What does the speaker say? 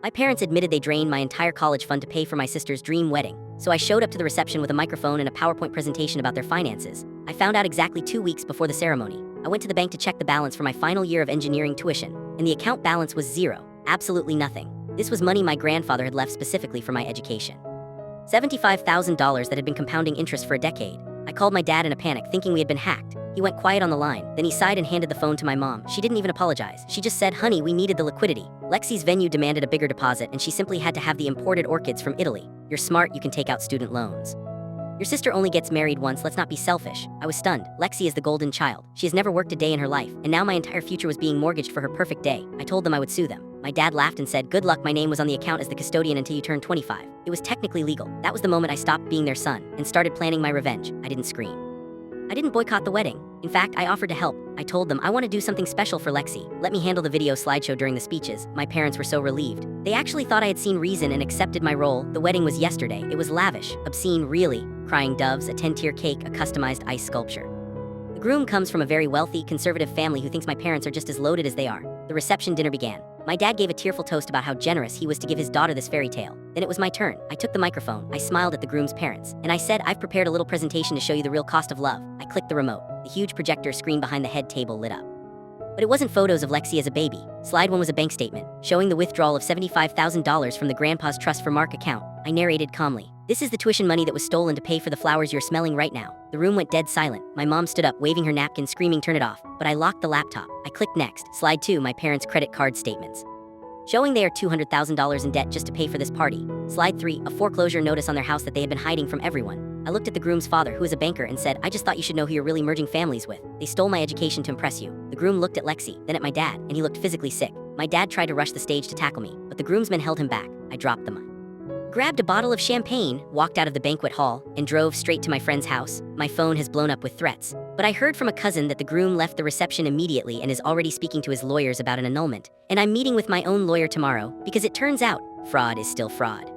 My parents admitted they drained my entire college fund to pay for my sister's dream wedding, so I showed up to the reception with a microphone and a PowerPoint presentation about their finances. I found out exactly 2 weeks before the ceremony. I went to the bank to check the balance for my final year of engineering tuition, and the account balance was zero, absolutely nothing. This was money my grandfather had left specifically for my education. $75,000 that had been compounding interest for a decade. I called my dad in a panic, thinking we had been hacked. He went quiet on the line, then he sighed and handed the phone to my mom. She didn't even apologize. She just said, "Honey, we needed the liquidity." Lexi's venue demanded a bigger deposit, and she simply had to have the imported orchids from Italy. "You're smart, you can take out student loans. Your sister only gets married once, let's not be selfish." I was stunned. Lexi is the golden child. She has never worked a day in her life, and now my entire future was being mortgaged for her perfect day. I told them I would sue them. My dad laughed and said, "Good luck, my name was on the account as the custodian until you turned 25. It was technically legal." That was the moment I stopped being their son and started planning my revenge. I didn't scream. I didn't boycott the wedding. In fact, I offered to help. I told them I want to do something special for Lexi. Let me handle the video slideshow during the speeches. My parents were so relieved. They actually thought I had seen reason and accepted my role. The wedding was yesterday. It was lavish, obscene, really. Crying doves, a 10-tier cake, a customized ice sculpture. The groom comes from a very wealthy, conservative family who thinks my parents are just as loaded as they are. The reception dinner began. My dad gave a tearful toast about how generous he was to give his daughter this fairy tale. Then it was my turn. I took the microphone, I smiled at the groom's parents, and I said, "I've prepared a little presentation to show you the real cost of love." I clicked the remote. The huge projector screen behind the head table lit up. But it wasn't photos of Lexi as a baby. Slide 1 was a bank statement, showing the withdrawal of $75,000 from the Grandpa's Trust for Mark account. I narrated calmly, "This is the tuition money that was stolen to pay for the flowers you're smelling right now." The room went dead silent. My mom stood up, waving her napkin, screaming, "Turn it off." But I locked the laptop. I clicked next. Slide 2, my parents' credit card statements, showing they are $200,000 in debt just to pay for this party. Slide 3, a foreclosure notice on their house that they had been hiding from everyone. I looked at the groom's father, who is a banker, and said, "I just thought you should know who you're really merging families with. They stole my education to impress you." The groom looked at Lexi, then at my dad, and he looked physically sick. My dad tried to rush the stage to tackle me, but the groomsmen held him back. I dropped them, grabbed a bottle of champagne, walked out of the banquet hall, and drove straight to my friend's house. My phone has blown up with threats. But I heard from a cousin that the groom left the reception immediately and is already speaking to his lawyers about an annulment. And I'm meeting with my own lawyer tomorrow, because it turns out, fraud is still fraud.